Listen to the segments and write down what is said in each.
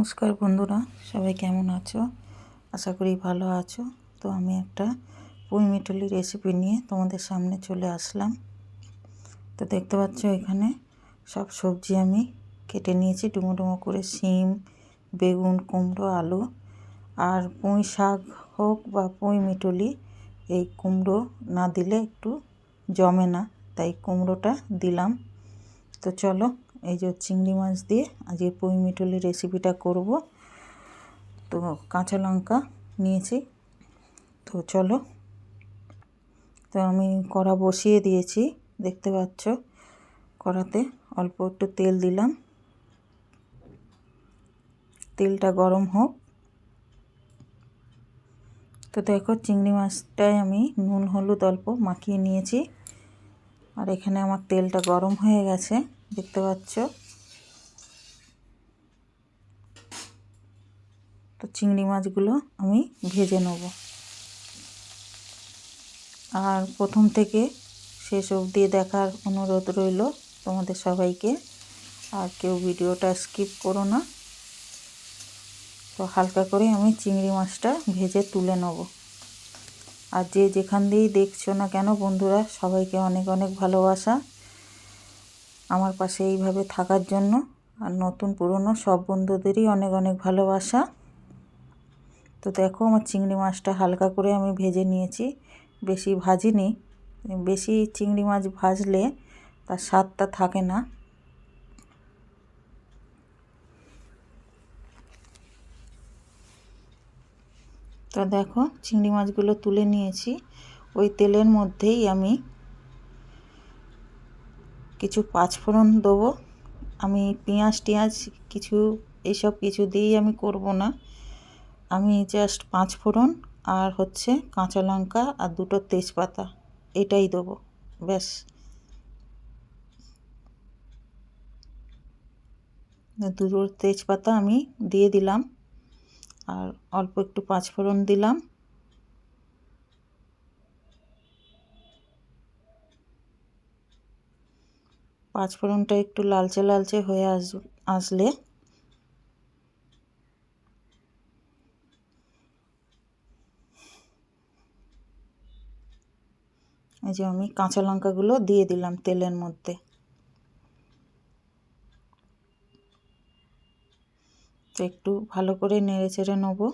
নমস্কার বন্ধুরা, সবাই কেমন আছো? আশা করি ভালো আছো। তো আমি একটা পুঁই মিঠুলি রেসিপি নিয়ে তোমাদের সামনে চলে আসলাম। তো দেখতে পাচ্ছ এখানে সব সবজি আমি কেটে নিয়েছি ডুমো ডুমো করে, শিম, বেগুন, কুমড়ো, আলু। আর পুঁই শাক হোক বা পুঁই মিঠুলি, এই কুমড়ো না দিলে একটু জমে না, তাই কুমড়োটা দিলাম। তো চলো, এই যে চিংড়ি মাছ দিয়ে আজকে পুঁই মিঠুলি রেসিপিটা করব। তো কাঁচা লঙ্কা নিয়েছি। তো চলো, তো আমি কড়া বসিয়ে দিয়েছি, দেখতে পাচ্ছ। কড়াতে অল্প একটু তেল দিলাম, তেলটা গরম হোক। তো দেখো, চিংড়ি মাছটায় আমি নুন হলুদ অল্প মাখিয়ে নিয়েছি। আর এখানে আমার তেলটা গরম হয়ে গেছে, দেখতে পাচ্ছ। তো চিংড়ি মাছগুলো আমি ভেজে নেব। আর প্রথম থেকে শেষ অবধি দেখার অনুরোধ রইল তোমাদের সবাইকে। আর কেউ ভিডিওটা স্কিপ করো না। তো হালকা করে আমি চিংড়ি মাছটা ভেজে তুলে নেব। আর যে যেখান দিয়েই দেখছো না কেন বন্ধুরা, সবাইকে অনেক অনেক ভালোবাসা আমার পাশে এইভাবে থাকার জন্য। আর নতুন পুরনো সব বন্ধুদেরই অনেক অনেক ভালোবাসা। তো দেখো, আমার চিংড়ি মাছটা হালকা করে আমি ভেজে নিয়েছি, বেশি ভাজিনি। বেশি চিংড়ি মাছ ভাজলে তার স্বাদটা থাকে না। তো দেখো, চিংড়ি মাছগুলো তুলে নিয়েছি। ওই তেলের মধ্যেই আমি কিছু পাঁচফোড়ন দেবো। আমি পেঁয়াজ টিয়াজ কিছু এইসব কিছু দিয়েই আমি করব না। আমি জাস্ট পাঁচফোড়ন আর হচ্ছে কাঁচা লঙ্কা আর দুটো তেজপাতা, এটাই দেবো, ব্যাস। দুটো তেজপাতা আমি দিয়ে দিলাম, আর অল্প একটু পাঁচফোড়ন দিলাম। পাঁচফোড়নটা একটু লালচে লালচে হয়ে আসলে এই যে আমি কাঁচা লঙ্কাগুলো দিয়ে দিলাম তেলের মধ্যে। তো একটু ভালো করে নেড়ে চেড়ে নেবো।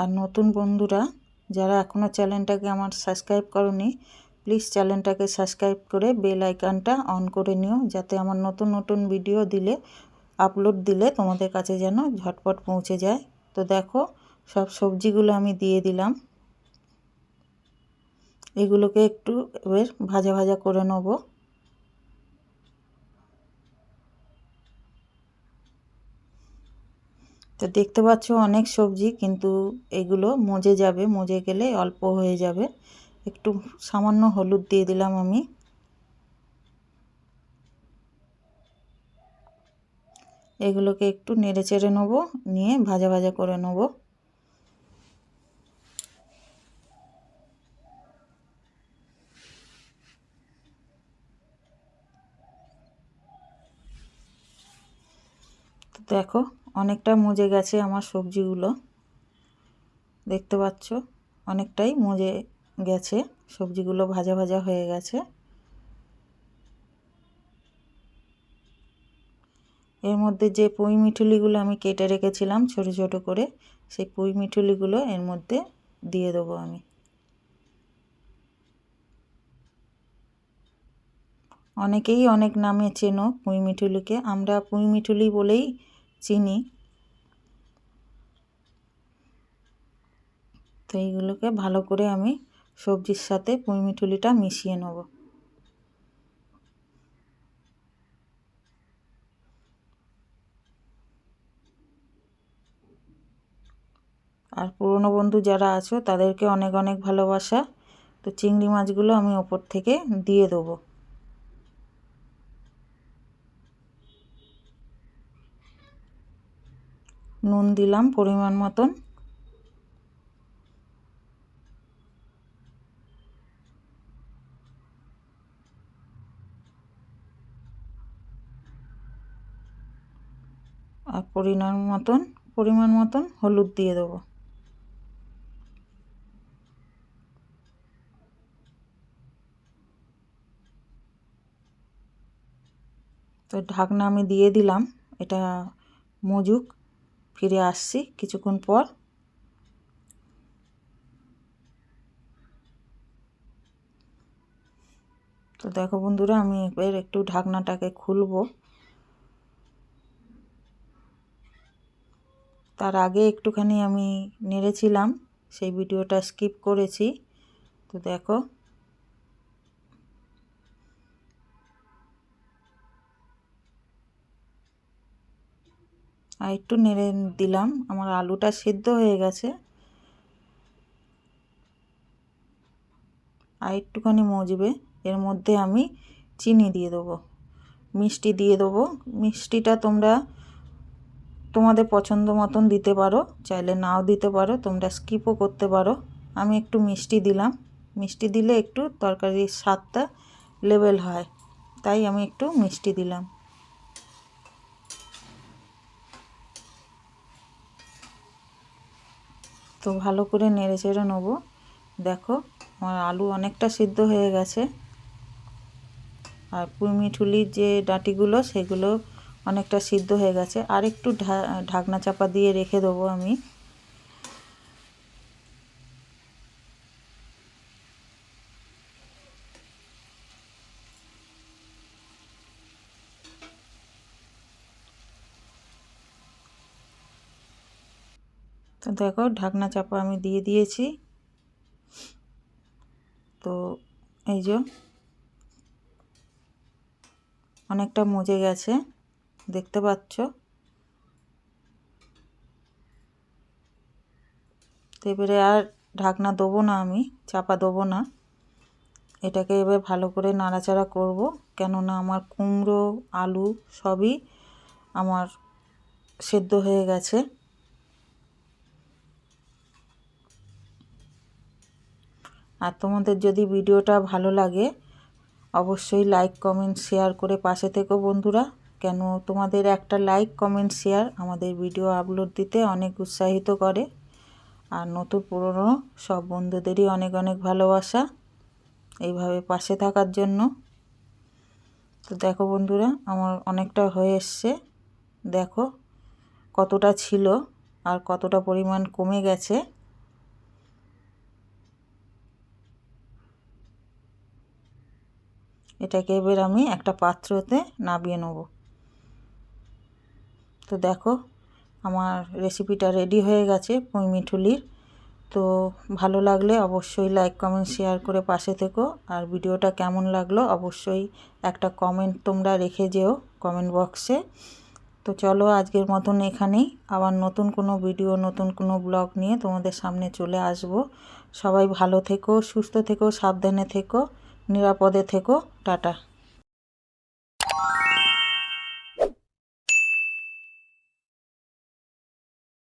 আর নতুন বন্ধুরা যারা এখনও চ্যানেলটাকে আমার সাবস্ক্রাইব করোনি, প্লিজ চ্যানেলটাকে সাবস্ক্রাইব করে বেল আইকনটা অন করে নিও, যাতে আমার নতুন নতুন ভিডিও দিলে, আপলোড দিলে তোমাদের কাছে যেন ঝটপট পৌঁছে যায়। তো দেখো, সব সবজিগুলো আমি দিয়ে দিলাম। এগুলোকে একটু এবার ভাজা ভাজা করে নেব। তো দেখতে পাচ্ছ অনেক সবজি, কিন্তু এগুলো মজে যাবে, মজে গেলে অল্প হয়ে যাবে। একটু সামান্য হলুদ দিয়ে দিলাম আমি। এগুলোকে একটু নেড়ে চেড়ে নেবো, নিয়ে ভাজা ভাজা করে নেব। তো দেখো, অনেকটা মজে গেছে আমার সবজিগুলো, দেখতে পাচ্ছ অনেকটাই মজে গেছে, সবজিগুলো ভাজা ভাজা হয়ে গেছে। এর মধ্যে যে পুঁই মিঠুলিগুলো আমি কেটে রেখেছিলাম ছোট ছোট করে, সেই পুঁই মিঠুলিগুলো এর মধ্যে দিয়ে দেবো আমি। অনেকেই অনেক নামে চেনো পুঁই মিঠুলিকে, আমরা পুঁই মিঠুলি বলেই চিনি। তো এইগুলোকে ভালো করে আমি সবজির সাথে পুঁই মিঠুলিটা মিশিয়ে নেব। আর পুরনো বন্ধু যারা আছো তাদেরকে অনেক অনেক ভালোবাসা। তো চিংড়ি মাছগুলো আমি ওপর থেকে দিয়ে দেবো। নুন দিলাম পরিমাণ মতন। আর পরিমাণ মতন হলুদ দিয়ে দেবো। তো ঢাকনা আমি দিয়ে দিলাম, এটা মজুক, ফিরে আসছি কিছুক্ষণ পর। তো দেখো বন্ধুরা, আমি এবার একটু ঢাকনাটাকে খুলবো। তার আগে একটুখানি আমি নেড়েছিলাম, সেই ভিডিওটা স্কিপ করেছি। তো দেখো আর একটু নেড়ে দিলাম, আমার আলুটা সিদ্ধ হয়ে গেছে। আর একটুখানি মজবে, এর মধ্যে আমি চিনি দিয়ে দেবো, মিষ্টি দিয়ে দেবো। মিষ্টিটা তোমরা তোমাদের পছন্দ মতন দিতে পারো, চাইলে নাও দিতে পারো, তোমরা স্কিপও করতে পারো। আমি একটু মিষ্টি দিলাম, মিষ্টি দিলে একটু তরকারির স্বাদটা লেভেল হয়, তাই আমি একটু মিষ্টি দিলাম। তো ভালো করে নেড়ে চেড়ে নেবো। দেখো আমার আলু অনেকটা সিদ্ধ হয়ে গেছে, আর পুঁইমিঠুলির যে ডাঁটিগুলো সেগুলো অনেকটা সিদ্ধ হয়ে গেছে। আর একটু ঢাকনা চাপা দিয়ে রেখে দেবো আমি। তো দেখো ঢাকনা চাপা আমি দিয়ে দিয়েছি। তো এই যে অনেকটা মজে গেছে, দেখতে পাচ্ছ। তো এবারে আর ঢাকনা দেবো না, আমি চাপা দেবো না। এটাকে এবার ভালো করে নাড়াচাড়া করব, কেননা আমার কুমড়ো আলু সবই আমার সেদ্ধ হয়ে গেছে। আর তোমাদের যদি ভিডিওটা ভালো লাগে অবশ্যই লাইক কমেন্ট শেয়ার করে পাশে থেকো বন্ধুরা, কেন তোমাদের একটা লাইক কমেন্ট শেয়ার আমাদের ভিডিও আপলোড দিতে অনেক উৎসাহিত করে। আর নতুন পুরনো সব বন্ধুদেরই অনেক অনেক ভালোবাসা এইভাবে পাশে থাকার জন্য। তো দেখো বন্ধুরা, আমার অনেকটা হয়ে এসছে, দেখো কতটা ছিল আর কতটা পরিমাণ কমে গেছে। এটাকে এবার আমি একটা পাত্রতে নামিয়ে নেব। তো দেখো আমার রেসিপিটা রেডি হয়ে গেছে পুঁইমিঠুলির। তো ভালো লাগলে অবশ্যই লাইক কমেন্ট শেয়ার করে পাশে থেকো। আর ভিডিওটা কেমন লাগলো অবশ্যই একটা কমেন্ট তোমরা রেখে যেও কমেন্ট বক্সে। তো চলো আজকের মতন এখানেই, আবার নতুন কোনো ভিডিও নতুন কোনো ব্লগ নিয়ে তোমাদের সামনে চলে আসব। সবাই ভালো থেকো, সুস্থ থেকো, সাবধানে থেকো, নিরাপদে থেকো। টাটা।